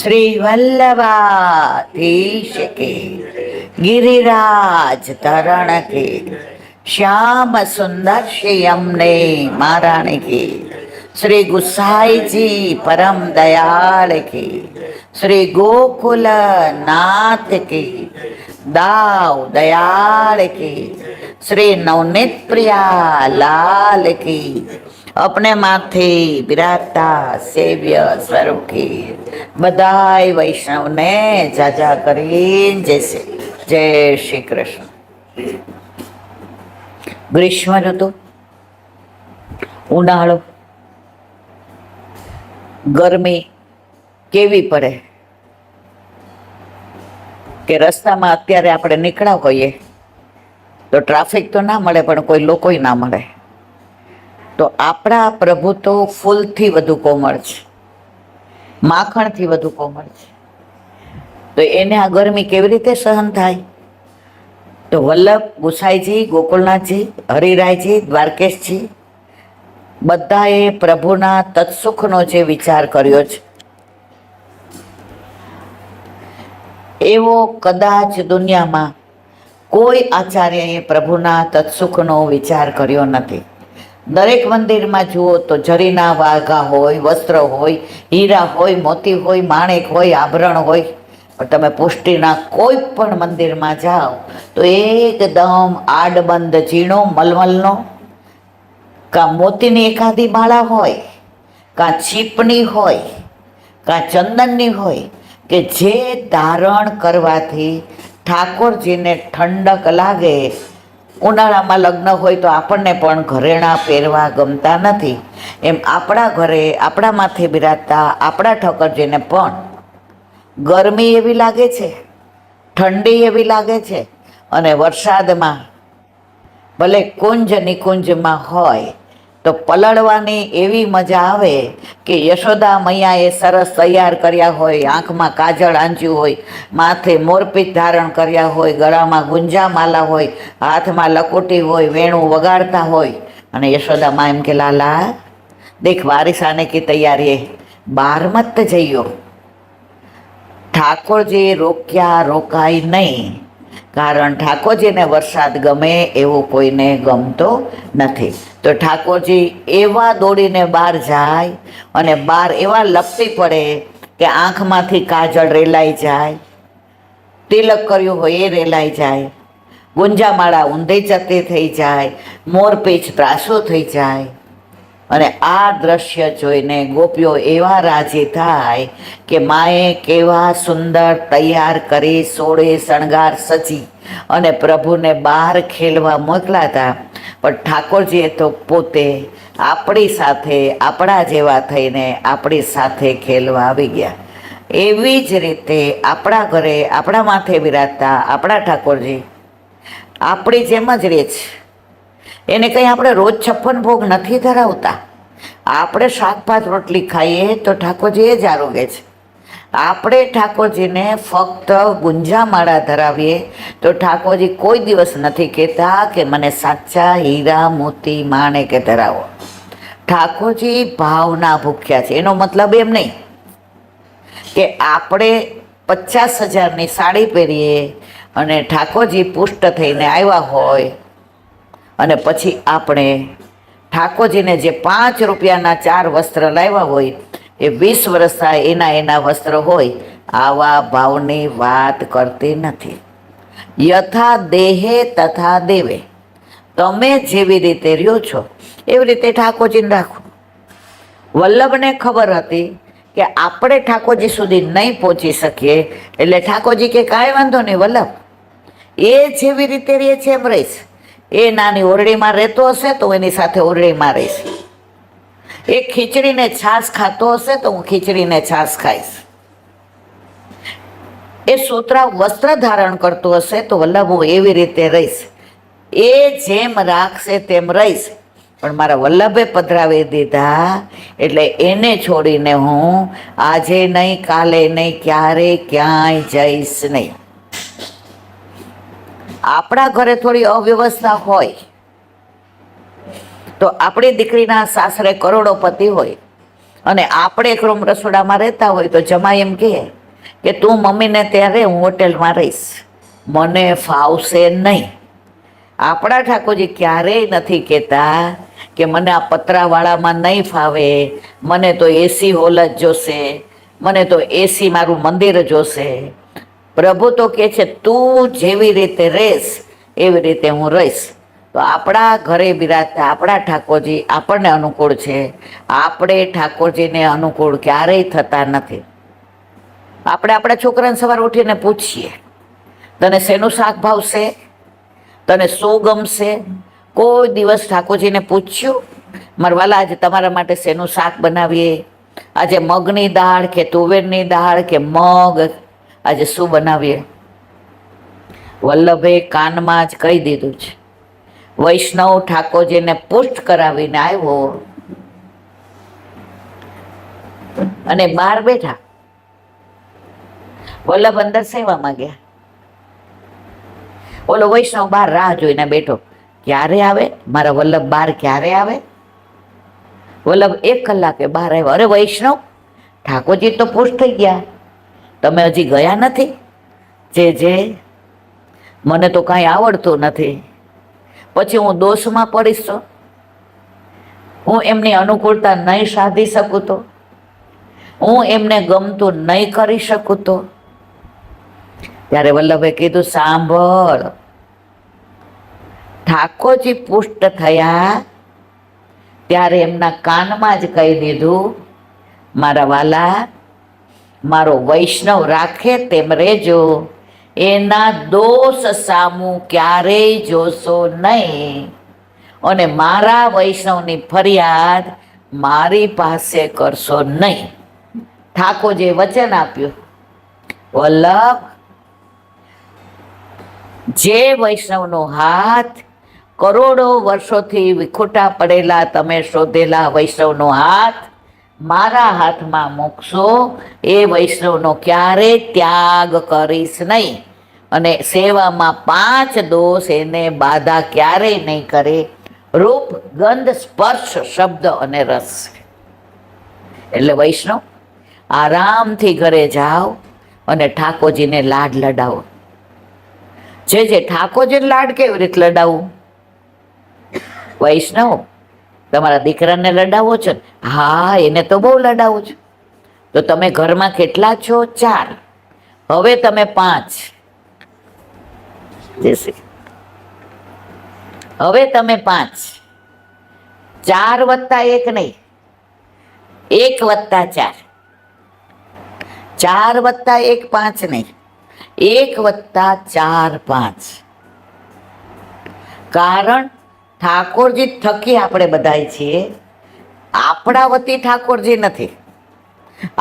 શ્રી વલ્લભાધીશ કે ગિરિરાજ ધરણ કે શ્યામ સુંદર શ્રી અમને મહારાણી की श्री गुसाई जी परम दयाल की श्री गोकुल नाथ की दाव दयाल की श्री नवनीत प्रिया लाल की अपने माथे बिराजता सेव्य स्वरूप की बधाई वैष्णव ने जाजा करी जैसे जय श्री कृष्ण। ग्रीष्म ऋतु, ઉનાળો, ગરમી કેવી પડે કે રસ્તામાં અત્યારે આપણે નીકળ્યા હોઈએ તો ટ્રાફિક તો ના મળે પણ કોઈ લોકોય ના મળે, તો આપણા પ્રભુ તો ફૂલથી વધુ કોમળ છે, માખણથી વધુ કોમળ છે, તો એને આ ગરમી કેવી રીતે સહન થાય? તો વલ્લભ ગુસાઈજી, ગોકુલનાથજી, હરિરાયજી, દ્વારકેશજી બધાએ પ્રભુના તત્સુખનો જે વિચાર કર્યો છે એવો કદાચ દુનિયામાં કોઈ આચાર્યએ પ્રભુના તત્સુખનો વિચાર કર્યો નથી. દરેક મંદિરમાં જુઓ તો જરીના વાઘા હોય, વસ્ત્ર હોય, હીરા હોય, મોતી હોય, માણેક હોય, આભરણ હોય, પણ તમે પુષ્ટિના કોઈ પણ મંદિરમાં જાઓ તો એકદમ આડબંધ ઝીણો મલમલનો કાં મોતીની એકાદી માળા હોય, કાં છીપણી હોય, કાં ચંદનની હોય કે જે ધારણ કરવાથી ઠાકોરજીને ઠંડક લાગે. ઉનાળામાં લગ્ન હોય તો આપણને પણ ઘરેણાં પહેરવા ગમતા નથી, એમ આપણા ઘરે આપણા માથે બિરાજતા આપણા ઠાકોરજીને પણ ગરમી એવી લાગે છે, ઠંડી એવી લાગે છે, અને વરસાદમાં ભલે કુંજ નિકુંજમાં હોય તો પલળવાની એવી મજા આવે કે યશોદા મૈયાએ સરસ તૈયાર કર્યા હોય, આંખમાં કાજળ આંચ્યું હોય, માથે મોરપીંછ ધારણ કર્યા હોય, ગળામાં ગુંજામાલા હોય, હાથમાં લકોટી હોય, વેણું વગાડતા હોય, અને યશોદા માં એમ કે લાલા દેખ બારિશ આને કી તૈયારી है, बाहर मत जइयो. ઠાકોરજી રોક્યા રોકાય નહીં, કારણ ઠાકોરજીને વરસાદ ગમે એવું કોઈને ગમતો નથી. તો ઠાકોરજી એવા દોડીને બહાર જાય અને બહાર એવા લપસી પડે કે આંખમાંથી કાજળ રેલાઈ જાય, તિલક કર્યું હોય એ રેલાઈ જાય, ગુંજામાળા ઊંધી જતી થઈ જાય, મોરપીંછ ત્રાસું થઈ જાય. અને આ દ્રશ્ય જોઈને ગોપીઓ એવા રાજી થાય કે માએ કેવા સુંદર તૈયાર કરી સોળે શણગાર સજી અને પ્રભુને બહાર ખેલવા મોકલ્યા હતા, પણ ઠાકોરજીએ તો પોતે આપણી સાથે આપણા જેવા થઈને આપણી સાથે ખેલવા આવી ગયા. એવી જ રીતે આપણા ઘરે આપણા માથે બિરાજતા આપણા ઠાકોરજી આપણી જેમ જ રહે છે. એને કંઈ આપણે રોજ 56 ભોગ નથી ધરાવતા. આપણે શાક ભાત રોટલી ખાઈએ તો ઠાકોરજી એ જ આરોગે છે. આપણે ઠાકોરજીને ફક્ત ગુંજામાળા ધરાવીએ તો ઠાકોરજી કોઈ દિવસ નથી કહેતા કે મને સાચા હીરા મોતી માણેકે ધરાવો. ઠાકોરજી ભાવના ભૂખ્યા છે. એનો મતલબ એમ નહીં કે આપણે 50,000ની સાડી પહેરીએ અને ઠાકોરજી પુષ્ટ થઈને આવ્યા હોય અને પછી આપણે ઠાકોરજીને જે 5 રૂપિયાના 4 વસ્ત્ર લાવ્યા હોય એ 20 વર્ષ થાય એના વસ્ત્ર હોય, આવા ભાવની વાત કરતી નથી. યથા દેહે તથા દેવે, તમે જેવી રીતે રહ્યો છો એવી રીતે ઠાકોરજીને રાખો. વલ્લભને ખબર હતી કે આપણે ઠાકોરજી સુધી નહીં પહોંચી શકીએ, એટલે ઠાકોરજી કે કાંઈ વાંધો નહીં વલ્લભ, એ જેવી રીતે રહે છે એમ રહીશ. એ નાની ઓરડીમાં રહેતો હશે તો એની સાથે ઓરડીમાં રહીશ. એ ખીચડીને છાશ ખાતો હશે તો હું ખીચડીને છાશ ખાઈશ. એ સૂત્રા વસ્ત્ર ધારણ કરતો હશે તો વલ્લભ હું એવી રીતે રહીશ. એ જેમ રાખશે તેમ રહીશ. પણ મારા વલ્લભે પધરાવી દીધા એટલે એને છોડીને હું આજે નહીં, કાલે નહીં, ક્યારે ક્યાંય જઈશ નહીં. આપણા ઘરે થોડી અવ્યવસ્થા હોય તો આપણી દીકરીના સાસરે કરોડોપતિ હોય અને આપણે એકદમ રસોડામાં રહેતા હોય તો જમાઈ એમ કે તું મમ્મીને ત્યાં રહે, હું હોટેલમાં રહીશ, મને ફાવશે નહીં. આપણા ઠાકોરજી ક્યારેય નથી કહેતા કે મને આ પતરાવાળામાં નહીં ફાવે, મને તો એસી હોલ જ જોશે, મને તો એસી મારું મંદિર જોશે. પ્રભુ તો કહે છે તું જેવી રીતે રહેશ એવી રીતે હું રહીશ. તો આપણા ઘરે બિરાજતા આપણા ઠાકોરજી આપણને અનુકૂળ છે. આપણે ઠાકોરજીને અનુકૂળ ક્યારેય થતા નથી. આપણે આપણા છોકરાને સવારે ઉઠીને પૂછીએ, તને શેનું શાક ભાવશે, તને શું ગમશે? કોઈ દિવસ ઠાકોરજીને પૂછ્યું, મારા વાલા આજે તમારા માટે શેનું શાક બનાવીએ, આજે મગની દાળ કે તુવેરની દાળ કે મગ, આજે શું બનાવીએ? વલ્લભે કાનમાં જ કહી દીધું છે. વૈષ્ણવ ઠાકોરજીને પુષ્ટ કરાવીને આવ્યો અને બહાર બેઠા. વલ્લભ અંદર સેવામાં ગયા. ઓલો વૈષ્ણવ બહાર રાહ જોઈને બેઠો, ક્યારે આવે મારા વલ્લભ, બહાર ક્યારે આવે? વલ્લભ 1 કલાકે બહાર આવ્યો. અરે વૈષ્ણવ, ઠાકોરજી તો પુષ્ટ થઈ ગયા, તમે હજી ગયા નથી? જે મને તો કાંઈ આવડતું નથી, પછી હું દોષમાં પડીશ તો, હું એમની અનુકૂળતા નહીં સાધી શકું તો, હું એમને ગમતું નહીં કરી શકું તો. ત્યારે વલ્લભે કીધું, સાંભળ, ઠાકોરજી પુષ્ટ થયા ત્યારે એમના કાનમાં જ કહી દીધું, મારા વાલા, મારો વૈષ્ણવ રાખે તેમ રહેજો, એના દોષ સામું ક્યારેય જોશો નહીં, અને મારા વૈષ્ણવની ફરિયાદ મારી પાસે કરશો નહીં. ઠાકોરજીએ વચન આપ્યું, વલ્લભ, જે વૈષ્ણવનો હાથ કરોડો વર્ષોથી વિખૂટા પડેલા તમે શોધેલા વૈષ્ણવનો હાથ મારા હાથમાં મૂકશો, એ વૈષ્ણવનો ક્યારેય ત્યાગ કરીશ નહીં, અને સેવામાં 5 દોષ એને બાધા ક્યારેય નહીં કરે, રૂપ, ગંધ, સ્પર્શ, શબ્દ અને રસ. એટલે વૈષ્ણવ આરામથી ઘરે જાઓ અને ઠાકોરજીને લાડ લડાવો. જે ઠાકોરજીને લાડ કેવી રીતે લડાવું? વૈષ્ણવ તમારા દીકરાને લડાવો છો? હા, એને તો બહુ લડાવું છું. તો તમે ઘરમાં કેટલા છો? 4. હવે તમે 5. હવે તમે 5. 4 વત્તા 1 નહીં, 1 વત્તા 4. 4 વત્તા 1 5 નહીં, 1 વત્તા 4 5. કારણ ઠાકોરજી થકી આપણે બધાય છીએ, આપણા વતી ઠાકોરજી નથી.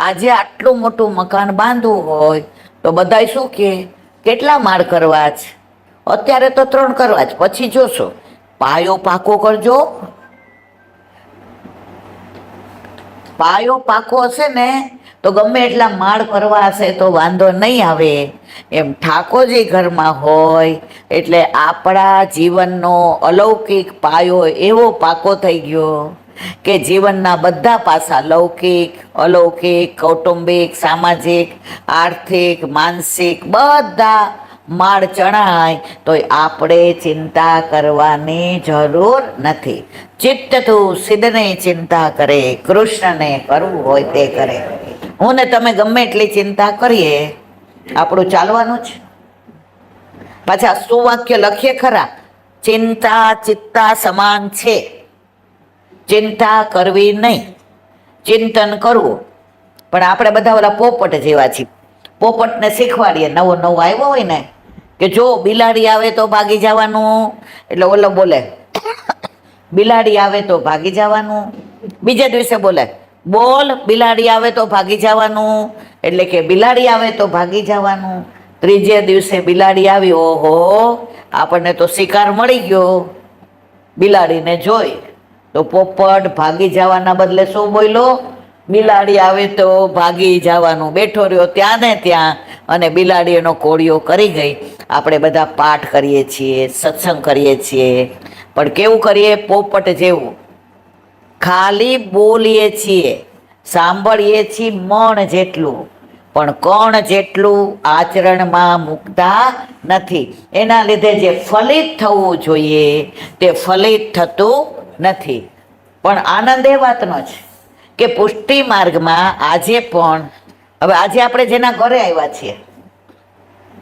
આજે આટલું મોટું મકાન બાંધવું હોય તો બધાય શું કહે, કેટલા માળ કરવા છે? અત્યારે તો 3 કરવા જ, પછી જોશો, પાયો પાકો કરજો. પાયો પાકો હશે ને તો ગમે એટલા માળ કરવા હશે તો વાંધો નહીં આવે. એમ ઠાકોરજી ઘરમાં હોય એટલે આપણા જીવનનો અલૌકિક પાયો એવો પાકો થઈ ગયો કે જીવનના બધા પાસા, લૌકિક, અલૌકિક, કૌટુંબિક, સામાજિક, આર્થિક, માનસિક, બધા માળ ચણાય તો આપણે ચિંતા કરવાની જરૂર નથી. ચિત્ત તું સિદ્ધને ચિંતા કરે, કૃષ્ણને કરવું હોય તે કરે. હું ને તમે ગમે એટલી ચિંતા કરીએ, આપણું ચાલવાનું છે. પાછા સુવાક્ય લખીએ ખરા, ચિંતા ચિત્તા સમાન છે, ચિંતા કરવી નહીં, ચિંતન કરવું. પણ આપણે બધા ઓલા પોપટ જેવા છીએ. પોપટને શીખવાડીએ, નવો આવ્યો હોય ને કે જો બિલાડી આવે તો ભાગી જવાનું, એટલે ઓલો બોલે બિલાડી આવે તો ભાગી જવાનું. બીજા દિવસે બોલે, બોલ બિલાડી આવે તો ભાગી જવાનું, એટલે કે બિલાડી આવે તો ભાગી જવાનું. ત્રીજે દિવસે બિલાડી આવી, ઓહો આપણને તો શિકાર મળી ગયો. બિલાડીને જોઈ તો પોપટ ભાગી જવાના બદલે શું બોલ્યો? બિલાડી આવે તો ભાગી જવાનું. બેઠો રહ્યો ત્યાં ને ત્યાં, અને બિલાડી એનો કોળિયો કરી ગઈ. આપણે બધા પાઠ કરીએ છીએ, સત્સંગ કરીએ છીએ, પણ કેવું કરીએ? પોપટ જેવું ખાલી બોલીએ છીએ, સાંભળીએ છીએ મણ જેટલું, પણ કણ જેટલું આચરણમાં મૂકતા નથી. એના લીધે જે ફલિત થવું જોઈએ તે ફલિત થતું નથી. પણ આનંદ એ વાતનો છે કે પુષ્ટિ માર્ગમાં આજે પણ, હવે આજે આપણે જેના ઘરે આવ્યા છીએ,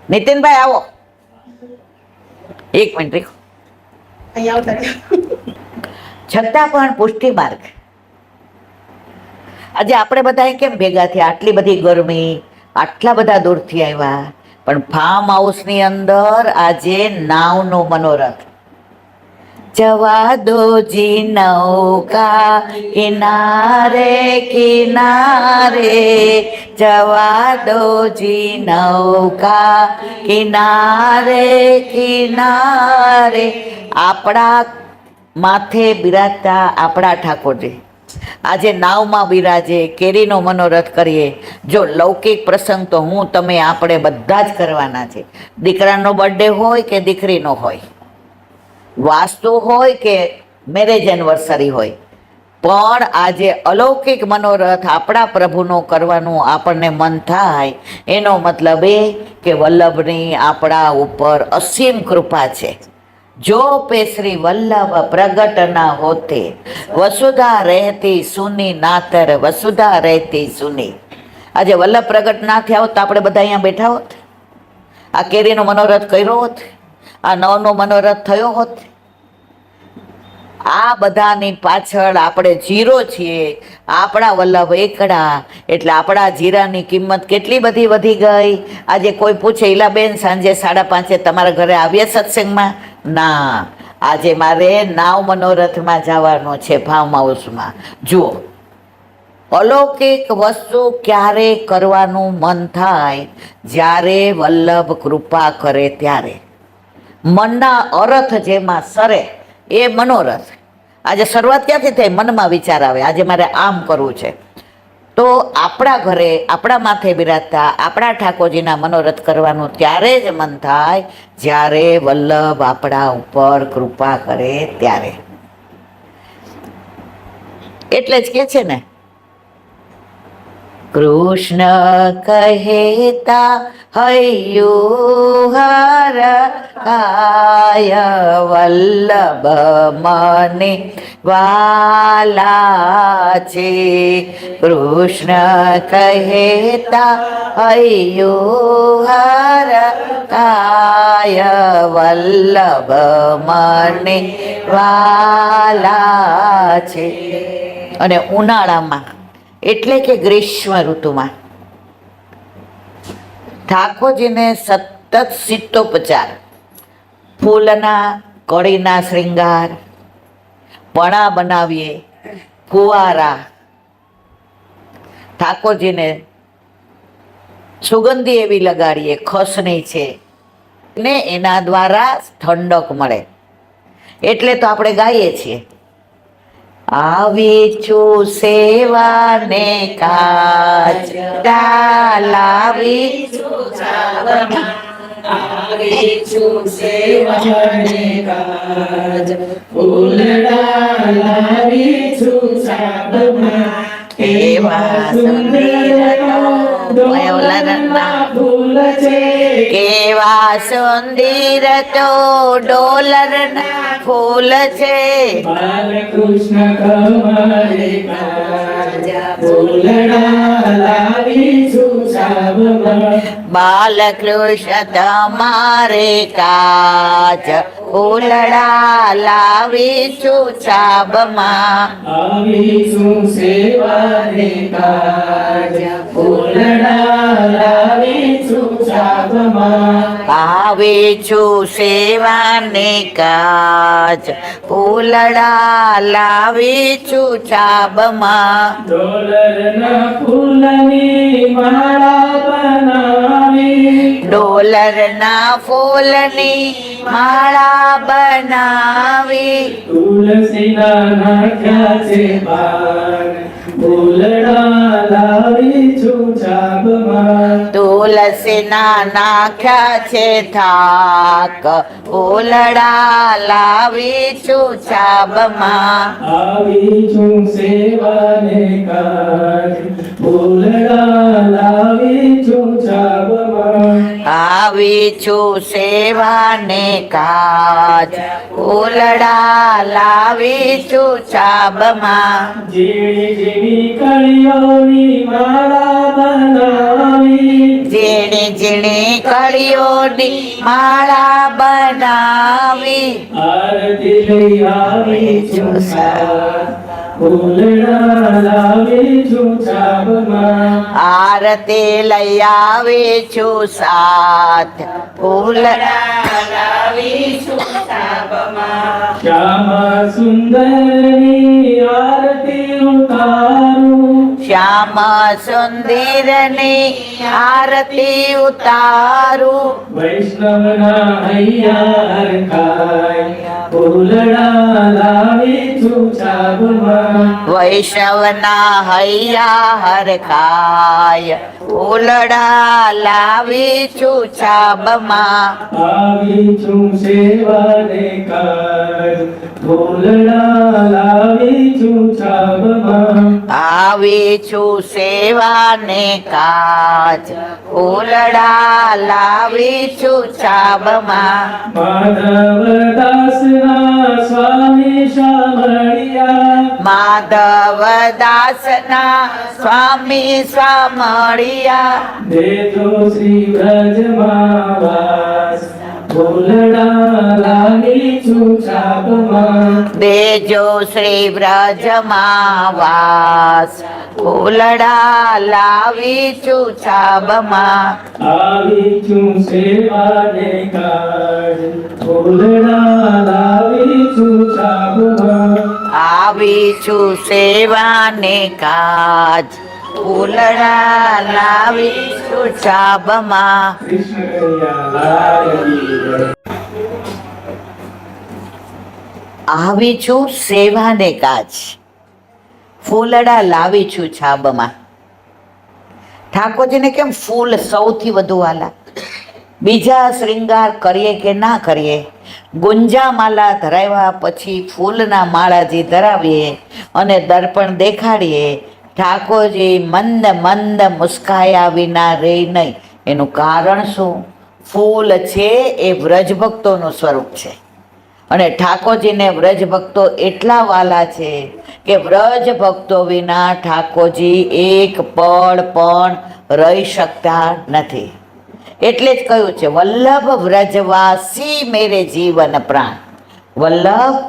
નીતિનભાઈ આવો, એક મિનિટ રીખો. છતાં પણ પુષ્ટિ માર્ગ આજે આપણે બધા કેમ ભેગા થયા? આટલી બધી ગરમી, આટલા બધા દૂરથી આવ્યા, પણ ફાર્મ હાઉસની અંદર આજે નાવનો મનોરથ. જવા દો જી નૌકા કિનારે કિનારે, જવા દો જી નૌકા કિનારે કિનારે. આપણા માથે બિરાજતા આપણા ઠાકોરજી આજે નાવમાં બિરાજે, કેરીનો મનોરથ કરીએ. જો લૌકિક પ્રસંગ તો હું તમે આપણે બધા જ કરવાના છે. દીકરાનો બર્થડે હોય કે દીકરીનો હોય, વાસ્તુ હોય કે મેરેજ એનિવર્સરી હોય, પણ આજે અલૌકિક મનોરથ આપણા પ્રભુનો કરવાનું આપણને મન થાય, એનો મતલબ એ કે વલ્લભની આપણા ઉપર અસીમ કૃપા છે. જો પે શ્રી વલ્લભ પ્રગટ ના હોતે, વસુધા રહેતી સુની નાતર વસુધા રહેતી સુની. આજે વલ્લભ પ્રગટ ના થયા હોત તો આપણે બધા અહીંયા બેઠા હોત, આ કેરીનો મનોરથ કર્યો હોત, આ નવનો મનોરથ થયો હોત. આ બધાની પાછળ આપણે જીરો છીએ, આપણા વલ્લભ એકડા. એટલે આપણા જીરાની કિંમત કેટલી બધી વધી ગઈ. આજે કોઈ પૂછે, ઈલાબેન સાંજે 5:30 તમારા ઘરે આવ્યા સત્સંગમાં? ના, આજે મારે નાવ મનોરથમાં જવાનો છે, ફાર્મ હાઉસમાં. જુઓ, અલૌકિક વસ્તુ ક્યારે કરવાનું મન થાય? જ્યારે વલ્લભ કૃપા કરે ત્યારે. મનના અર્થ જેમાં સરે એ મનોરથ. આજે શરૂઆત ક્યાંથી થઈ? મનમાં વિચાર આવે, આજે મારે આમ કરવું છે. તો આપણા ઘરે આપણા માથે બિરાજતા આપણા ઠાકોરજીના મનોરથ કરવાનું ત્યારે જ મન થાય જ્યારે વલ્લભ આપણા ઉપર કૃપા કરે ત્યારે. એટલે જ કે છે ને, કૃષ્ણ કહેતા હૈયું હર કાય, વલ્લભ મને વાલા છે. કૃષ્ણ કહેતા હૈયું હર કાય, વલ્લભ મને વાલા છે. અને ઉનાળામાં એટલે કે ગ્રીષ્મ ઋતુમાં ઠાકોરજીને સતત સિત્તોપચાર, ફૂલના કળીના શ્રૃંગાર, પણા બનાવીએ, ફુવારા, ઠાકોરજીને સુગંધી એવી લગાડીએ, ખસની છે ને એના દ્વારા ઠંડક મળે. એટલે તો આપણે ગાઈએ છીએ, આવી છું સેવાને કાજ, લાવી આવી છું સેવાને કાજ, ફૂલડા લાવી છું છાબમાં. કેવા સુંદર ફૂલ છે, કેવા સુંદર તો ડોલરના ફૂલ છે. બાલકૃષ્ણ કમળે કાજ, ફૂલડા લાવી છું છાબમાં. બાલકૃષ્ણ તમારે કાજ, ફૂલડા લાવી છું છાબમાં. આવી છું સેવાને કાજ, ફૂલડા લાવી છું છાબમાં. આવી છું સેવાને કાજ, ફૂલડા લાવી છું છાબમાં. ડોલરના ફૂલની માળા બનાવી, ડોલરના ફૂલની માળા બનાવી. તુલસીના નાખ્યા છે પાન, ફૂલડા લાવી છું છાબમાં. તુલસી તુલસીના નાખ્યા છે થાક ફૂલડા લાવી છું છાબમાં આવી છું સેવાને કાજ ફૂલડા લાવી છું છાબમાં આવી છું સેવાને કાજ ફૂલડા લાવી છું છાબમાં ઝીણી ઝીણી કળીઓની માળા બનાવી ઝીણી ઝીણી કળીઓની માળા બનાવી આરતી લઈ આવી છું સાથ ફૂલડા લાવી છું છાબમાં આરતી લઈ આવી છું સાથ ફૂલડા લાવી છું છાબમાં શ્યામા સુંદરની આરતી ઉતારું શ્યામ સુંદરની આરતી ઉતારું વૈષ્ણવના હૈયા હરખાય ફૂલડા લાવી છું છાબમાં વૈષ્ણવના હૈયા હરખાય ફૂલડા લાવી છું છાબમાં આવી છું સેવાને કાજ ફૂલડા લાવી છું છાબમાં આવી છું સેવાને કાજ ફૂલડા લાવી છું છાબમાં માધવદાસના સ્વામી શામળિયા માધવદાસના સ્વામી સ્વામળિયા દેજો શ્રી વ્રજમાં વાસ ફૂલડા લાવી છું છાબમાં દેજો શ્રી વ્રજમાં વાસ ફૂલડા લાવી છું છાબમાં આવી છું સેવાને કાજ ફૂલડા લાવી છું છાબમાં આવી છું સેવાને કાજ ફૂલડા લાવી છું છાબમાં કૃષ્ણ કનૈયા લાલ કી જય. આવી છું સેવાને કાજ ફૂલડા લાવી છું છાબમાં ઠાકોરજીને કેમ ફૂલ સૌથી વધુ વાલા બીજા શ્રૃંગાર કરીએ કે ના કરીએ ગુંજા માલા ધરાવ્યા પછી ફૂલના માળાજી ધરાવીએ અને દર્પણ દેખાડીએ ઠાકોરજી મંદ મંદ મુસ્કાયા વિના રહે નહીં એનું કારણ શું ફૂલ છે એ વ્રજભક્તોનું સ્વરૂપ છે અને ઠાકોરજીને વ્રજભક્તો એટલા વાલા છે કે વ્રજભક્તો વિના ઠાકોરજી એક પળ પણ રહી શકતા નથી એટલે જ કહ્યું છે વલ્લભ વ્રજવાસી મેરે જીવન પ્રાણ વલ્લભ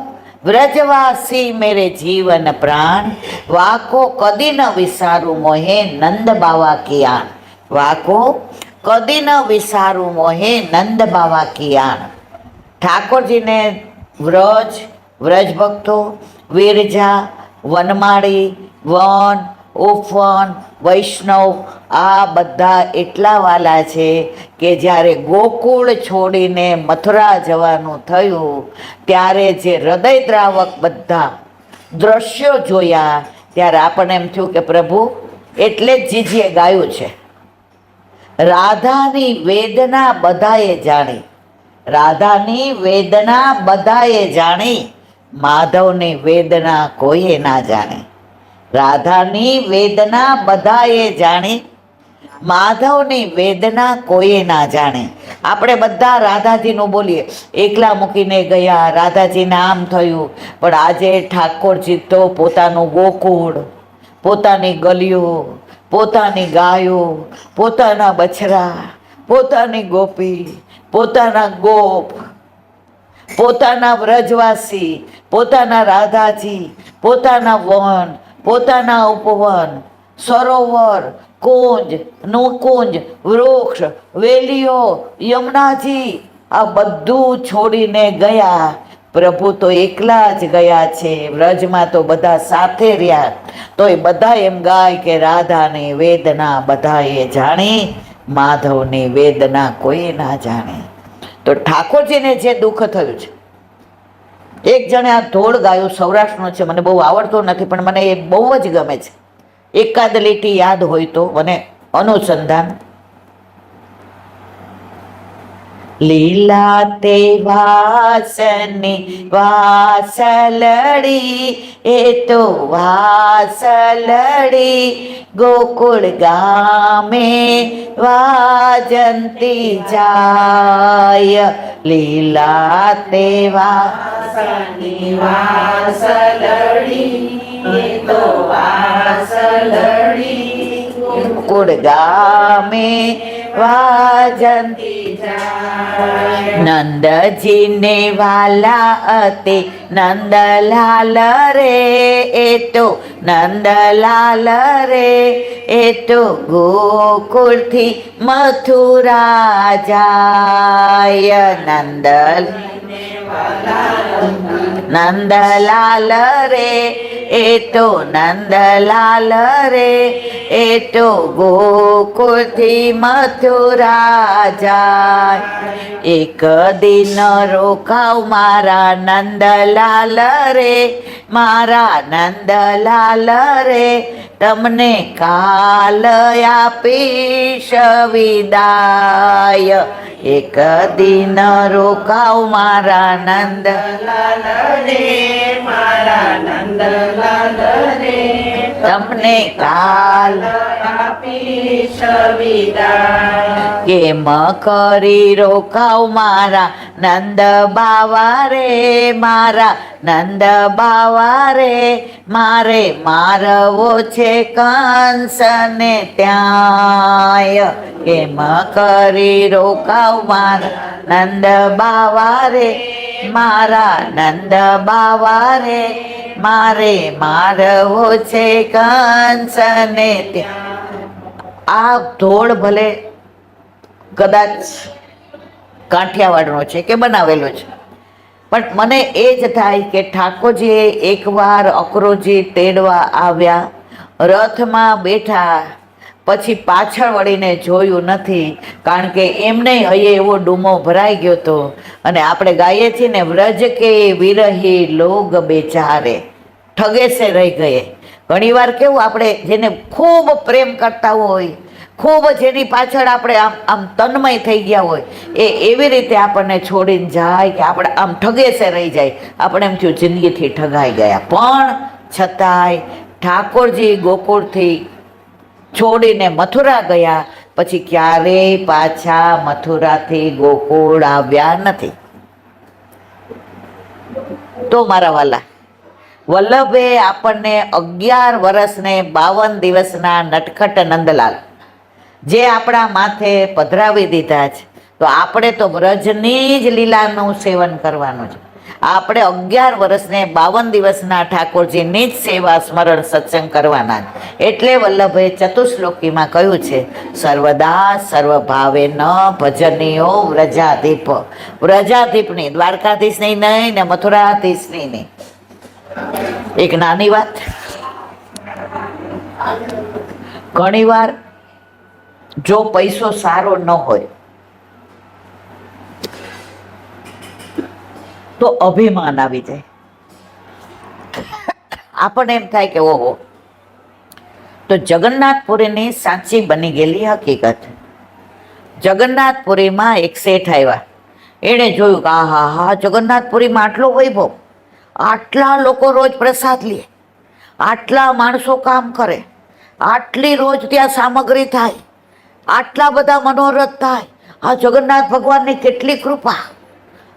વ્રજવાસી મેરે જીવન પ્રાણ વાકો કદી ન વિસારું મોહે નંદ બાવા કી આણ વાકો કદી ન વિસારું મોહે નંદ બાવા કી આણ ઠાકોરજીને વ્રજભક્તો વિરજા વનમાળી વન ઉપવન વૈષ્ણવ આ બધા એટલા વાલા છે કે જ્યારે ગોકુળ છોડીને મથુરા જવાનું થયું ત્યારે જે હૃદયદ્રાવક બધા દ્રશ્યો જોયા ત્યારે આપણને એમ થયું કે પ્રભુ એટલે જ જીજીએ ગાયું છે રાધાની વેદના બધાએ જાણી રાધાની વેદના બધાએ જાણી માધવની વેદના કોઈએ ના જાણે રાધાની વેદના બધાએ જાણી માધવની વેદના કોઈએ ના જાણે આપણે બધા રાધાજીનું બોલીએ એકલા મૂકીને ગયા રાધાજીને આમ થયું પણ આજે ઠાકોરજી તો પોતાનું ગોકુળ પોતાની ગલીઓ પોતાની ગાયો પોતાના બછરા પોતાની ગોપી પોતાના ગોપ પોતાના વ્રજવાસી પોતાના રાધાજી પોતાના વન પોતાના ઉપવન સરોવર કુંજ નુકુંજ વૃક્ષ વેલીઓ યમુનાજી આ બધું છોડીને ગયા પ્રભુ તો એકલા જ ગયા છે વ્રજમાં તો બધા સાથે રહ્યા તો એ બધા એમ ગાય કે રાધાની વેદના બધાએ જાણી માધવની વેદના કોઈ ના જાણે તો ઠાકોરજીને જે દુઃખ થયું છે એક જણે આ ધોળ ગાયું સૌરાષ્ટ્રનો છે મને બહુ આવડતો નથી પણ મને એ બહુ જ ગમે છે એકાદ લીટી યાદ હોય તો મને અનુસંધાન લીલા તે વાસની વાસલડી, એ તો વાસલડી ગોકુળ ગામે વાજંતી જાય. લીલા તે વાસની વાસલડી, એ તો વાસલડી ગોકુળ ગામે વાજંતી જાય. નંદજીને વાલા અતે નંદલાલ રે, એ તો નંદલાલ રે, એ તો ગોકુળથી મથુરા જાય. નંદલાલ રે, એ તો નંદલાલ રે, એ તો ગોકુળથી મથુરા જાય. એક દિન રોકાવ મારા નંદલાલ રે, મારા નંદલાલ રે, તમને કાલ આપીશ વિદાય. એક દિન રોકાવ મારા નંદલાલ રે, મારા નંદલાલ રે, તમને કાલ આપીશ વિદાય. કેમ કરી રોકાવ મારા નંદ બાવા રે, મારા નંદ બાવા રે, મારે મારવો છે કંસને ત્યાંય. કેમ કરી રોકાવ મારા નંદ બાવા રે, મારા નંદ બાવા રે, મારે મારવો છે કંસને ત્યાં. આ ધોળ ભલે કદાચ કાઠિયાવાડનો છે કે બનાવેલો છે, પણ મને એ જ થાય કે ઠાકોરજીએ એકવાર અકરોજી તેડવા આવ્યા, રથમાં બેઠા, પછી પાછળ વળીને જોયું નથી, કારણ કે એમને હૈયે એવો ડૂમો ભરાઈ ગયો હતો. અને આપણે ગાઈએ છીએ ને, વ્રજ કે વિરહી લોગ બેચારે ઠગે સે રહી ગયે. ઘણીવાર કેવું, આપણે જેને ખૂબ પ્રેમ કરતા હોય, ખૂબ જેની પાછળ આપણે આમ તન્મય થઈ ગયા હોય, એ એવી રીતે આપણને છોડીને જાય કે આપણે આમ ઠગે સે રહી જાય. આપણે એમ થયું જિંદગીથી ઠગાઈ ગયા. પણ છતાંય ઠાકોરજી ગોકુળથી છોડીને મથુરા ગયા, પછી ક્યારેય પાછા મથુરાથી ગોકુળ આવ્યા નથી. તો મારા વાલા, વલ્લભે આપણને 11 વર્ષ ને 52 દિવસના નટખટ નંદલાલ જે આપણા માથે પધરાવી દીધા છે, તો આપણે તો વ્રજની જ લીલાનું સેવન કરવાનું છે. આપણે 11 વર્ષ ને 52 દિવસના ઠાકોરજીની જ સેવા સ્મરણ સત્સંગ કરવાના. એટલે વલ્લભે ચતુશ્લોકીમાં કહ્યું છે, સર્વદા સર્વભાવે ન ભજનીયો વ્રજાધીપ. વ્રજાધીપની, દ્વારકાધીશની નહીં ને મથુરાધીશની નહીં. એક નાની વાત, ઘણીવાર જો પૈસો સારો ન હોય તો અભિમાન આવી જાય. આપણને એમ થાય કે ઓહો. તો જગન્નાથપુરીની સાચી બની ગયેલી હકીકત. જગન્નાથપુરીમાં એક શેઠ આવ્યા, એણે જોયું કે હા હા, જગન્નાથપુરીમાં આટલો વૈભવ, આટલા લોકો રોજ પ્રસાદ લે, આટલા માણસો કામ કરે, આટલી રોજ ત્યાં સામગ્રી થાય, આટલા બધા મનોરથ થાય, આ જગન્નાથ ભગવાનની કેટલી કૃપા.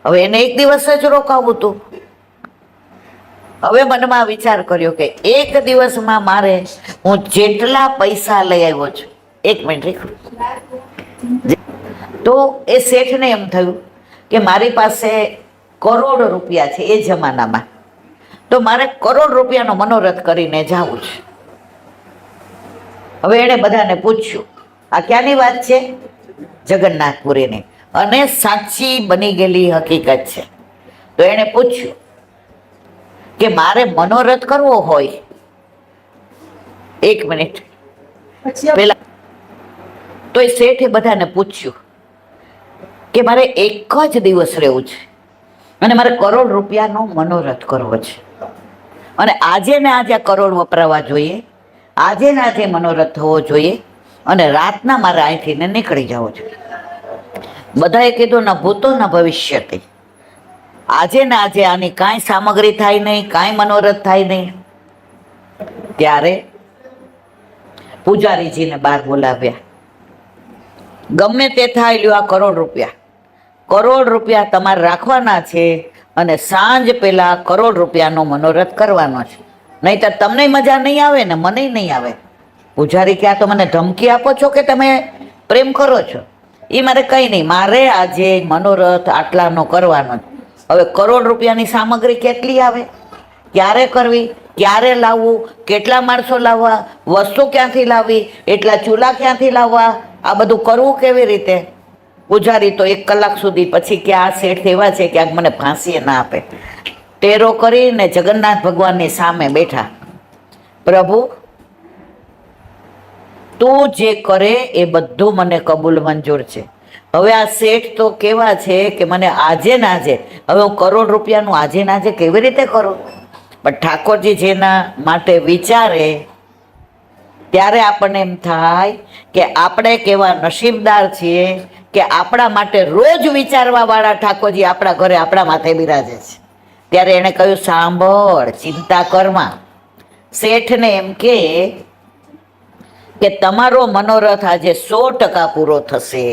હવે એને એક દિવસ જ રોકાવું હતું. હવે મનમાં વિચાર કર્યો કે એક દિવસમાં મારે હું જેટલા પૈસા લઈ આવ્યો છું, 1 મિનિટ, તો એ શેઠને એમ થયું કે મારી પાસે કરોડ રૂપિયા છે એ જમાનામાં, તો મારે કરોડ રૂપિયાનો મનોરથ કરીને જવું છે. હવે એણે બધાને પૂછ્યું, આ ક્યાંની વાત છે? જગન્નાથપુરીની, અને સાચી બની ગયેલી હકીકત છે. તો એણે પૂછ્યું કે મારે મનોરથ કરવો હોય, 1 મિનિટ પેલા, તો એ શેઠે બધાને પૂછ્યું કે મારે એક જ દિવસ રહેવું છે અને મારે કરોડ રૂપિયાનો મનોરથ કરવો છે, અને આજે ને આજે કરોડ વપરાવા જોઈએ, આજે ને આજે મનોરથ થવો જોઈએ, અને રાતના મારે અહીંથી નીકળી જવો જોઈએ. બધાએ કીધું ન ભૂતો ન ભવિષ્યતિ. આજે ને આજે આની કાંઈ સામગ્રી થાય નહીં, કાંઈ મનોરથ થાય નહીં. ત્યારે પૂજારીજીને બહાર બોલાવ્યા. ગમે તે થાય, લ્યો આ કરોડ રૂપિયા તમારે રાખવાના છે અને સાંજ પેલા કરોડ રૂપિયાનો મનોરથ કરવાનો છે, નહીંતર તમને મજા નહીં આવે ને મને નહીં આવે. પૂજારી કે આ તો મને ધમકી આપો છો કે તમે પ્રેમ કરો છો? એ મારે કંઈ નહીં, મારે આજે મનોરથ આટલાનો કરવાનો છે. હવે કરોડ રૂપિયાની સામગ્રી કેટલી આવે, ક્યારે કરવી, ક્યારે લાવવું, કેટલા માણસો લાવવા, વસ્તુ ક્યાંથી લાવવી, એટલા ચૂલા ક્યાંથી લાવવા, આ બધું કરવું કેવી રીતે? પૂજારી તો 1 કલાક સુધી પછી કે આ શેઠ એવા છે ક્યાંક મને ફાંસી ના આપે. ટેરો કરીને જગન્નાથ ભગવાનની સામે બેઠા. પ્રભુ, તું જે કરે એ બધું મને કબૂલ મંજૂર છે. હવે આ શેઠ તો કેવા છે કે મને આજે ને આજે, હવે હું કરોડ રૂપિયાનું આજે ને આજે કેવી રીતે કરું? પણ ઠાકોરજી જેના માટે વિચારે ત્યારે આપણને એમ થાય કે આપણે કેવા નસીબદાર છીએ કે આપણા માટે રોજ વિચારવા વાળા ઠાકોરજી આપણા ઘરે આપણા માથે બિરાજે છે. ત્યારે એણે કહ્યું, સાંભળ, ચિંતા કરમાં. શેઠને એમ કે તમારો મનોરથ આજે 100% પૂરો થશે.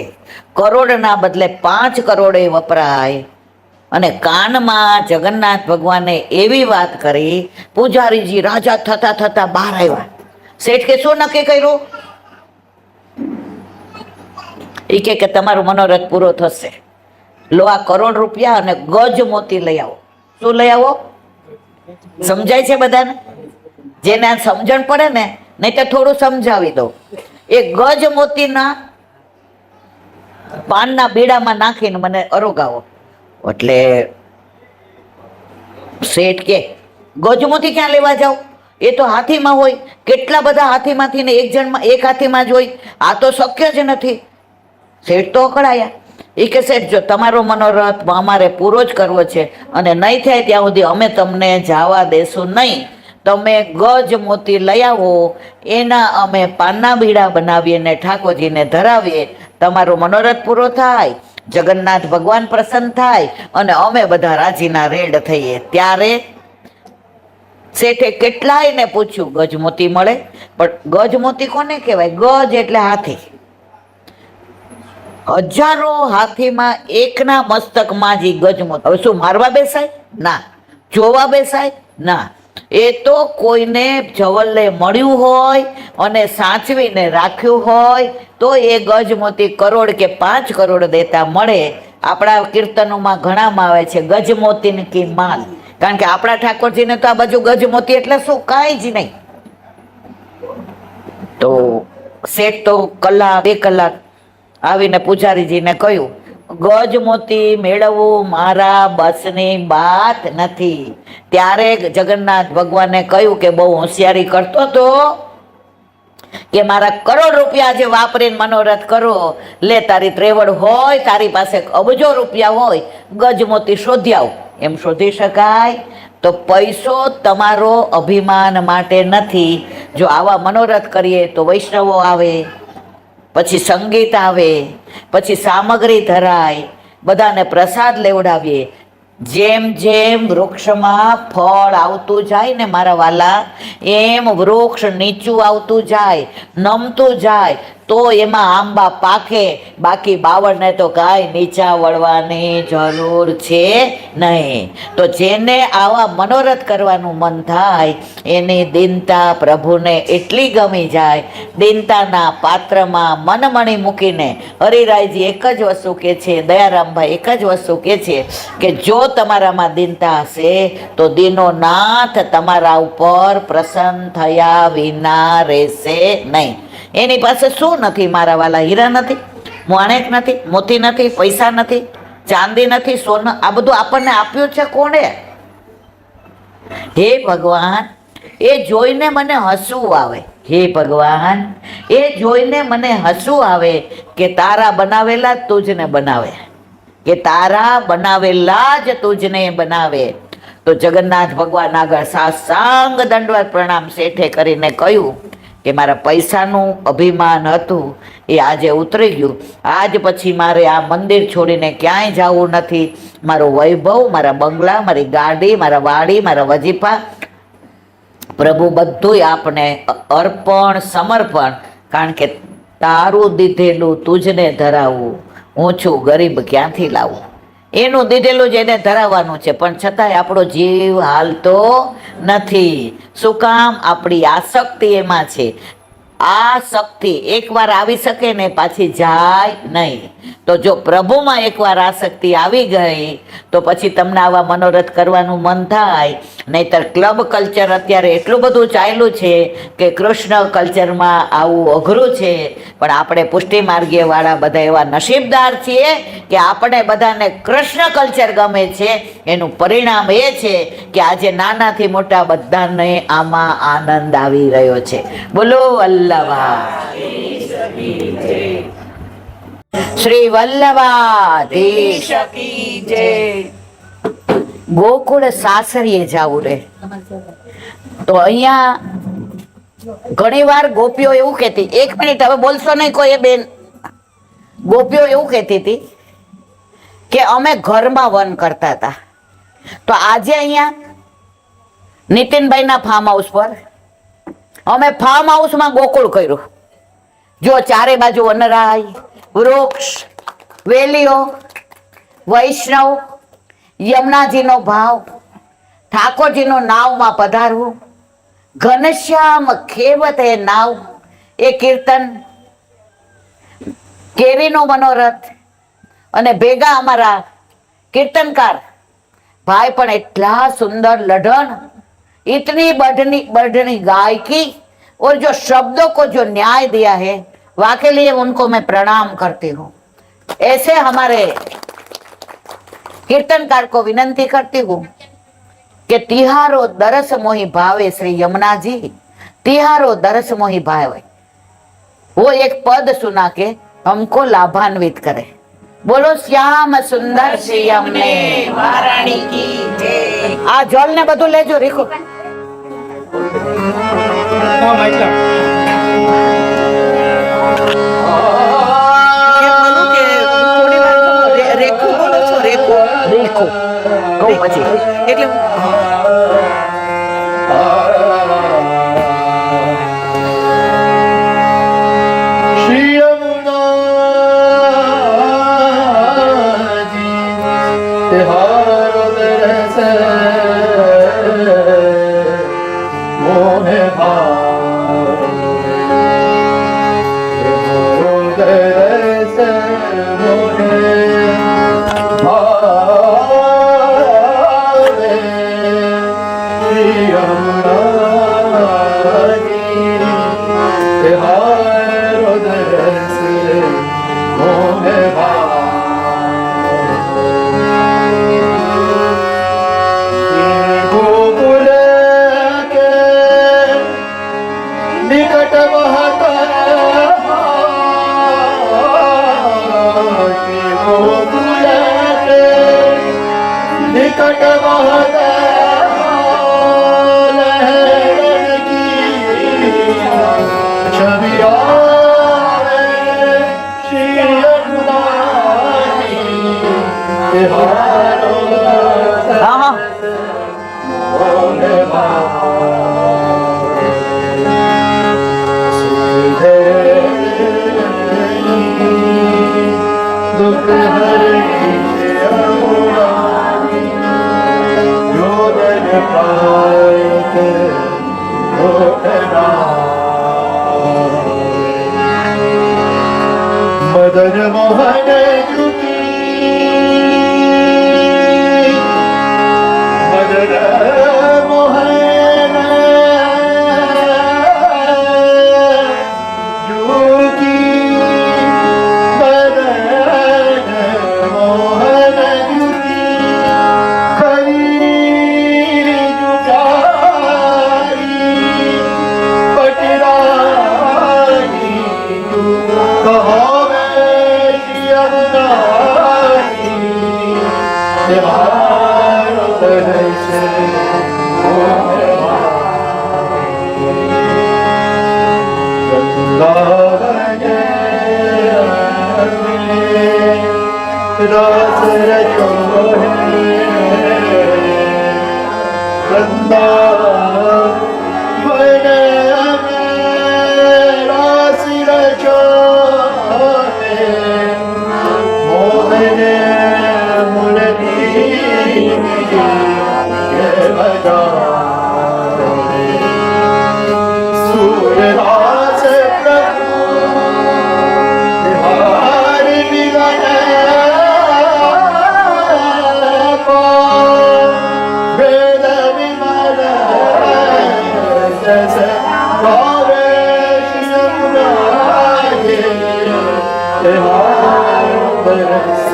કરોડના બદલે 5 કરોડે વપરાય. અને કાનમાં જગન્નાથ ભગવાને એવી વાત કરી. પૂજારીજી રાજા થતા થતા બહાર આવ્યા. શેઠ કે શું નક્કી કર્યું? એ કે તમારું મનોરથ પૂરો થશે. લો આ કરોડ રૂપિયા અને ગજ મોતી લઈ આવો. શું લઈ આવો? સમજાય છે બધાને? જેને આ સમજણ પડે ને, નહીં તો થોડું સમજાવી દઉં. એ ગજ મોતીના પાનના બીડામાં નાખીને મને અરોગાવો. એટલે શેઠ કે ગજમોતી ક્યાં લેવા જાવ? એ તો હાથીમાં હોય. કેટલા બધા હાથીમાંથી ને એક હાથીમાં જ હોય. આ તો શક્ય જ નથી. શેઠ તો અકળાયા. એ કે શેઠ, જો તમારો મનોરથ અમારે પૂરો જ કરવો છે અને નહીં થાય ત્યાં સુધી અમે તમને જવા દેશું નહીં. તમે ગજ મોતી લઈ આવો, એના અમે પાનના બીડા બનાવીએ ને ઠાકોરજીને ધરાવીએ. તમારો મનોરથ પૂરો થાય, જગન્નાથ ભગવાન પ્રસન્ન થાય અને અમે બધા રાજીના રેડ થઈએ. ત્યારે શેઠે કેટલાયને પૂછ્યું, ગજમોતી મળે? પણ ગજમોતી કોને કહેવાય? ગજ એટલે હાથી. હજારો હાથીમાં એકના મસ્તકમાં જ ગજમોતી. હવે શું મારવા બેસાય? ના. જોવા બેસાય? ના. એ તો કોઈને જવલ્લે મળ્યું હોય અને સાચવીને રાખ્યું હોય તો એ ગજમોતી કરોડ કે 5 કરોડ દેતા મળે. આપણા કીર્તનોમાં ઘણામાં આવે છે ગજમોતીની કી માલ. કારણ કે આપણા ઠાકોરજીને તો આ બાજુ ગજમોતી એટલે શું, કાંઈ જ નહીં. તો શેઠ તો કલાક 2 કલાક આવીને પૂજારીજીને કહ્યું, ગજમોતી મેળવવું મારા બસની વાત નથી. ત્યારે જગન્નાથ ભગવાને કહ્યું કે બહુ હોશિયારી કરતો તો કે મારા કરોડ રૂપિયા જે વાપરીને મનોરથ કરો. લે, તારી ત્રેવડ હોય, તારી પાસે અબજો રૂપિયા હોય, ગજમોતી શોધી આવ. એમ શોધી શકાય? તો પૈસો તમારો અભિમાન માટે નથી. જો આવા મનોરથ કરીએ તો વૈષ્ણવો આવે, પછી સંગીત આવે, પછી સામગ્રી ધરાય, બધાને પ્રસાદ લેવડાવીએ. જેમ જેમ વૃક્ષમાં ફળ આવતું જાય ને મારા વાલા, એમ વૃક્ષ નીચું આવતું જાય, નમતું જાય, તો એમાં આંબા પાકે. બાકી બાવળને તો કાંઈ નીચા વળવાની જરૂર છે નહીં. તો જેને આવા મનોરથ કરવાનું મન થાય એની દીનતા પ્રભુને એટલી ગમી જાય. દીનતાના પાત્રમાં મનમણી મૂકીને હરિરાયજી એક જ વસ્તુ કહે છે, દયારામભાઈ એક જ વસ્તુ કહે છે કે જો તમારામાં દીનતા હશે તો દીનોનાથ તમારા ઉપર પ્રસન્ન થયા વિના રહેશે નહીં. એની પાસે શું નથી મારા વાલા? હીરા નથી, માણેક નથી, મોતી નથી, પૈસા નથી, ચાંદી નથી, સોનું. આ બધું આપણને આપ્યું છે કોણે? હે ભગવાન, એ જોઈને મને હસવું આવે. હે ભગવાન, એ જોઈને મને હસવું આવે કે તારા બનાવેલા જ તુજને બનાવે, કે તારા બનાવેલા જ તુજને બનાવે. તો જગન્નાથ ભગવાન આગળ સાષ્ટાંગ દંડવત પ્રણામ શેઠે કરીને કહ્યું કે મારા પૈસાનું અભિમાન હતું એ આજે ઉતરી ગયું. આજ પછી મારે આ મંદિર છોડીને ક્યાંય જવું નથી. મારો વૈભવ, મારા બંગલા, મારી ગાડી, મારા વાડી, મારા વજીફા, પ્રભુ બધુંય આપને અર્પણ સમર્પણ. કારણ કે તારું દીધેલું તુજને ધરાવવું, હું છું ગરીબ ક્યાંથી લાવું. એનું દીધેલું જ એને ધરાવવાનું છે, પણ છતાંય આપણો જીવ હાલતો નથી. શું કામ? આપણી આસક્તિ એમાં છે. આ શક્તિ એકવાર આવી શકે ને પાછી જાય નહીં. તો જો પ્રભુમાં એકવાર આ શક્તિ આવી ગઈ તો પછી તમને આવા મનોરથ કરવાનું મન થાય. નહીતર ક્લબ કલ્ચર અત્યારે એટલું બધું ચાલ્યું છે કે કૃષ્ણ કલ્ચરમાં આવું અઘરું છે. પણ આપણે પુષ્ટિ માર્ગીય વાળા બધા એવા નસીબદાર છીએ કે આપણે બધાને કૃષ્ણ કલ્ચર ગમે છે. એનું પરિણામ એ છે કે આજે નાનાથી મોટા બધાને આમાં આનંદ આવી રહ્યો છે. બોલો વલ્લભા શ્રી વલ્લભાધીશ કી જય. ગોકુળ સાસરીએ જાવું રે તો અહીંયા ઘણી વાર ગોપીઓ એવું કહેતી, એક મિનિટ હવે બોલશો નહીં કોઈ એ બેન. ગોપીઓ એવું કહેતી હતી કે અમે ઘરમાં વન કરતા હતા, તો આજે અહીંયા નીતિનભાઈના ફાર્મ હાઉસ પર અમે ફાર્મ હાઉસમાં ગોકુળ કર્યું. જો ચારે બાજુ વનરાય, વૃક્ષ, વેલીઓ, વૈષ્ણવ, યમુનાજીનો ભાવ, ઠાકોરજીનો નાવમાં પધારવું, ઘનશ્યામ ખેવત એ નાવ, એ કીર્તન, કેરીનો મનોરથ, અને ભેગા અમારા કીર્તનકાર भाई पण इतना सुंदर लढ़न, इतनी बढ़नी गायकी और जो शब्दों को जो न्याय दिया है, वहाँ के लिए उनको मैं प्रणाम करती हूँ. ऐसे हमारे कीर्तनकार को विनंती करती हूँ कि तिहारो दरस मोहि भावे श्री यमुना जी, तिहारो दरस मोहि भावे. वो एक पद सुना के हमको लाभान्वित करे. बोलो श्याम सुंदर श्याम ने महारानी की जय. आ जल ने બધું લેજો રીખો. રેખો બોલો છો, રેખો રેખો કહું પછી એટલે मदन मोहन जुटी मदन मोहन जुटी मदन मोहन जुटी खरी जुटाई पटरानी कहो गावन रस रचो वृंदावन रस रचो मोहन मुरली बजा सूरदास प्रभु बिहारी विगन को वेद विमल जस गावे शिवराजे बिहार बरस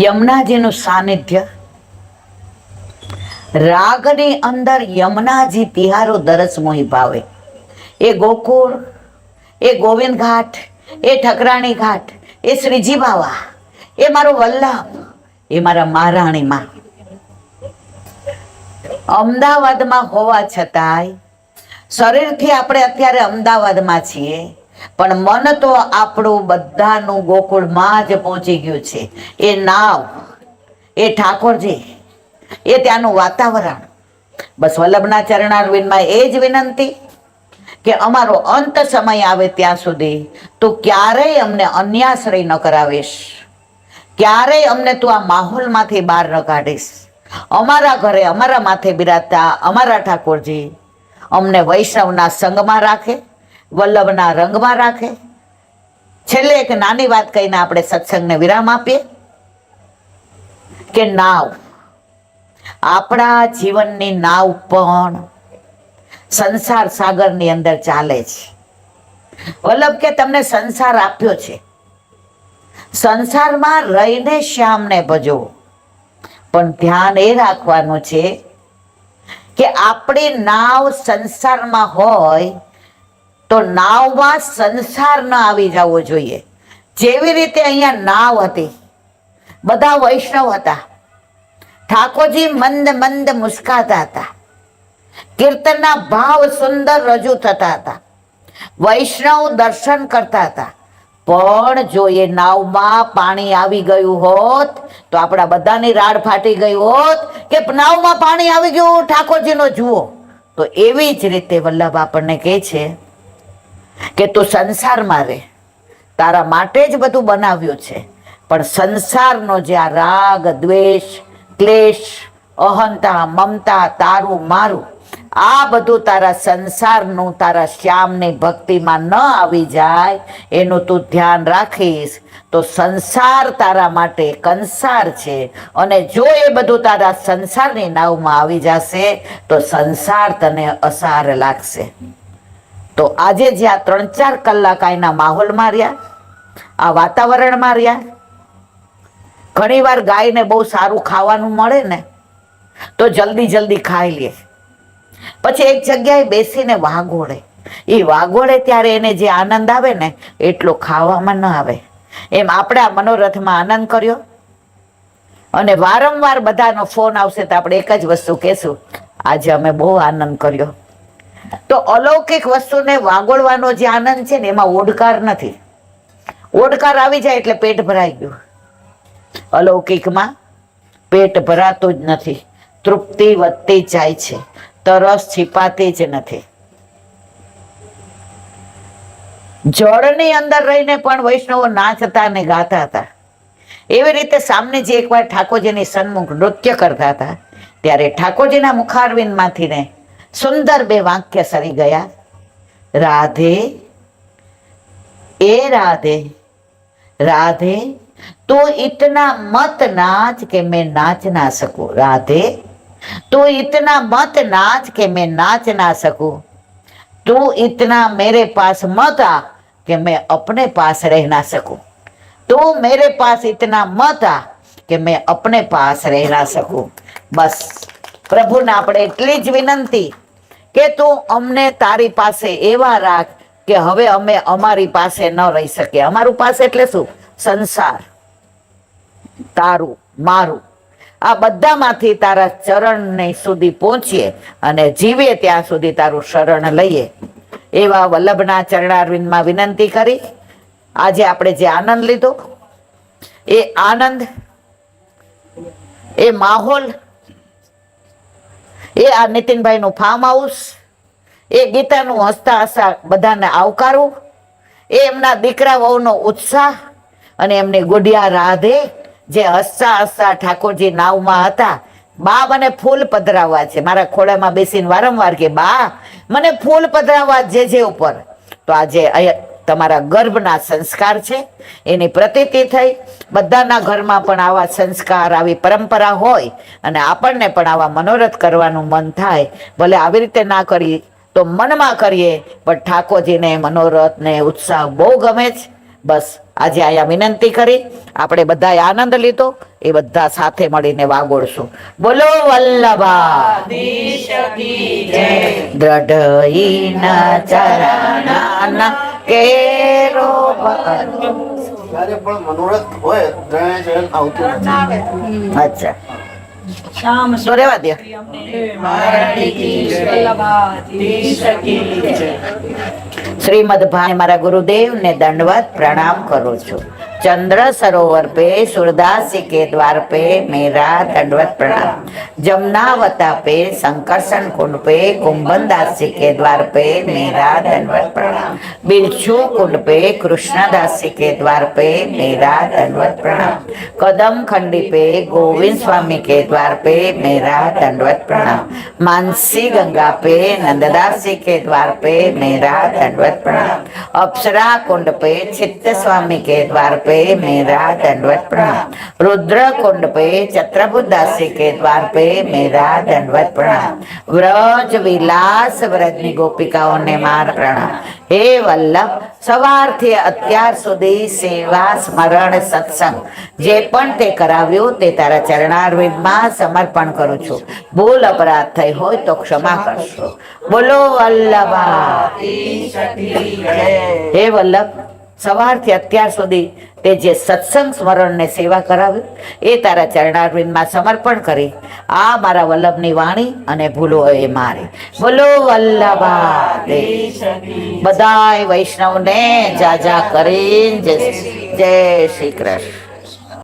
યમુનાજીનું સાનિધ્ય, રાગની અંદર યમુનાજી તિહારો દરસ મોહી ભાવે. એ ગોકુળ, એ ગોવિંદ ઘાટ, એ ઠકરાણી ઘાટ, એ શ્રીજી બાવા, એ મારો વલ્લભ, એ મારા મહારાણીમાં. અમદાવાદમાં હોવા છતાંય શરીરથી આપણે અત્યારે અમદાવાદમાં છીએ, પણ મન તો આપણું બધાનું ગોકુળમાં જ પહોંચી ગયું છે. એ નાવ, એ ઠાકોરજી, એ ત્યાંનું વાતાવરણ. બસ વલ્લભના ચરણારવિંદમાં એ જ વિનંતી કે અમારો અંત સમય આવે ત્યાં સુધી તું ક્યારેય અમને અન્યાશ્રય ન કરાવીશ, ક્યારેય અમને તું આ માહોલમાંથી બહાર ન કાઢીશ. અમારા ઘરે અમારા માથે બિરાજતા અમારા ઠાકોરજી અમને વૈષ્ણવના સંગમાં રાખે, વલ્લભના રંગમાં રાખે. છેલ્લે એક નાની વાત કહીને આપણે સત્સંગને વિરામ આપીએ કે નાવ, આપણા જીવનની નાવ પણ સંસાર સાગરની અંદર ચાલે છે. વલ્લભ કે તમને સંસાર આપ્યો છે, સંસારમાં રહીને શ્યામને ભજો, પણ ધ્યાન એ રાખવાનું છે કે આપણી નાવ સંસારમાં હોય તો નાવમાં સંસાર ન આવી જવો જોઈએ. જેવી રીતે અહીંયા નાવ હતી, બધા વૈષ્ણવ હતા, ઠાકોરજી મંદ મંદ મુસ્કાતા હતા, કીર્તનના ભાવ સુંદર રજૂ થતા હતા, વૈષ્ણવ દર્શન કરતા હતા. પણ જો એ નાવમાં પાણી આવી ગયું હોત તો આપણા બધાની રાડ ફાટી ગઈ હોત કે નાવમાં પાણી આવી ગયું, ઠાકોરજીનો જુઓ. તો એવી જ રીતે વલ્લભ આપણને કહે છે કે તું સંસારમાં રહે, તારા માટે જ બધું બનાવ્યું છે, પણ સંસારનો જે આ રાગ, દ્વેષ, ક્લેશ, અહંતા, મમતા, તારું મારું, આ બધું તારા સંસારનું તારા શ્યામની ભક્તિમાં ન આવી જાય એનું તું ધ્યાન રાખીશ તો સંસાર તારા માટે કંસાર છે. અને જો એ બધું તારા સંસારની નાવમાં આવી જશે તો સંસાર તને અસાર લાગશે. તો આજે જે આ 3-4 કલાક આના માહોલમાં રહ્યા, આ વાતાવરણમાં રહ્યા, ઘણીવાર ગાયને બહુ સારું ખાવાનું મળે ને તો જલ્દી ખાઈ લે, પછી એક જગ્યાએ બેસીને વાગોળે. એ વાગોળે ત્યારે એને જે આનંદ આવે ને એટલો ખાવામાં ન આવે. એમ આપણે આ મનોરથમાં આનંદ કર્યો અને વારંવાર બધાનો ફોન આવશે તો આપણે એક જ વસ્તુ કહેશું, આજે અમે બહુ આનંદ કર્યો. તો અલૌકિક વસ્તુને વાગોળવાનો જે આનંદ છે ને એમાં ઓડકાર નથી. ઓડકાર આવી જાય એટલે પેટ ભરાઈ ગયું. અલૌકિકમાં પેટ ભરાતું જ નથી, તૃપ્તિ વધતી જાય છે, તરસ છીપાતી જ નથી. જળની અંદર રહીને પણ વૈષ્ણવો નાચતા અને ગાતા હતા. એવી રીતે સામને જે એકવાર ઠાકોરજીની સન્મુખ નૃત્ય કરતા હતા ત્યારે ઠાકોરજીના મુખારવિંદમાંથી ને સુંદર 2 વાક્ય સરી ગયા, રાધે એ રાધે રાધે तो इतना मत नाच कि मैं नाच ना सकूं, राधे तो इतना मत नाच कि मैं नाच ना सकूं, तू इतना मेरे पास मत आ कि मैं अपने पास रह ना सकूं. तो मेरे पास इतना मत आ कि मैं अपने पास रह ना सकूं. બસ પ્રભુને આપણે એટલી જ વિનંતી કે તું અમને તારી પાસે એવા રાખ કે હવે અમે અમારી પાસે ન રહી શકીએ. અમારું પાસે એટલે શું? સંસાર, તારું, મારું, આ બધામાંથી તારા ચરણને સુધી પહોંચીએ અને જીવીએ ત્યાં સુધી તારું શરણ લઈએ એવા વલ્લભના ચરણારવિંદમાં વિનંતી કરી આજે આપણે જે આનંદ લીધો એ આનંદ, એ માહોલ, એ આ નીતિનભાઈનું ફાર્મ હાઉસ, એ ગીતાનું હસતા હસતા બધાને આવકારવું, એ એમના દીકરા વહુનો ઉત્સાહ અને એમની ગુડિયા રાધે જે હસતા હસતા ઠાકોરજી નાવમાં હતા. બા મને ફૂલ પધરાવવા છે, મારા ખોળામાં બેસીને વારંવાર કે બા મને ફૂલ પધરાવવા જે ઉપર. તો આજે તમારા ગર્ભના સંસ્કાર છે એની પ્રતીતિ થઈ. બધાના ઘરમાં પણ આવા સંસ્કાર, આવી પરંપરા હોય અને આપણને પણ આવા મનોરથ કરવાનું મન થાય. ભલે આવી રીતે ના કરીએ તો મનમાં કરીએ, પણ ઠાકોરજીને મનોરથ ને ઉત્સાહ બહુ ગમે છે. બસ આજે અહીંયા વિનંતી કરી આપણે બધાએ આનંદ લીધો એ બધા સાથે મળીને વાગોડશું. બોલો વલ્લભાધીશ કી જય. દ્રઢઈના ચરણના કેરો ભરો. જ્યારે પણ મનોરથ હોય ત્યારે જયંત આવતું નથી. અચ્છા તો રેવા દે. શ્રીમદ ભાઈ મારા ગુરુદેવને દંડવત પ્રણામ કરું છું. चंद्र सरोवर पे सूरदासी के द्वार पे मेरा दंडवत प्रणाम. जमुनावता पे संकर्षण कुंड पे कुंभन दासी के द्वार पे मेरा दंडवत प्रणाम. बिरछू कुंड पे कृष्णदासी के द्वार पे मेरा दंडवत प्रणाम. कदम खंडी पे गोविंद स्वामी के द्वार पे मेरा दंडवत प्रणाम. मानसी गंगा पे नंददासी के द्वार पे मेरा दंडवत प्रणाम. अप्सरा कुंड पे चित्त स्वामी के द्वार पे मेरा दंडवत प्रणाम. रुद्र कुंड पे चत्रबुदासी के द्वार पे मेरा दंडवत प्रणाम. व्रज विलास व्रजनी गोपिकाओं ने मार प्रणाम. हे वल्लभ સવારથી અત્યાર સુધી સેવા, સ્મરણ, સત્સંગ જે પણ તે કરાવ્યું તે તારા ચરણારવિંદમાં સમર્પણ કરું છું. ભૂલ અપરાધ થઈ હોય તો ક્ષમા કરશો. બોલો વલ્લભ. હે વલ્લભ સવારથી અત્યાર સુધી તે જે સત્સંગ સ્મરણ ને સેવા કરાવ્યું એ તારા ચરણારવિંદમાં સમર્પણ કરી આ મારા વલ્લભની વાણી અને ભૂલો એ મારી. બોલો વલ્લભા. બધાય વૈષ્ણવને જાજા કરીને જય શ્રી કૃષ્ણ.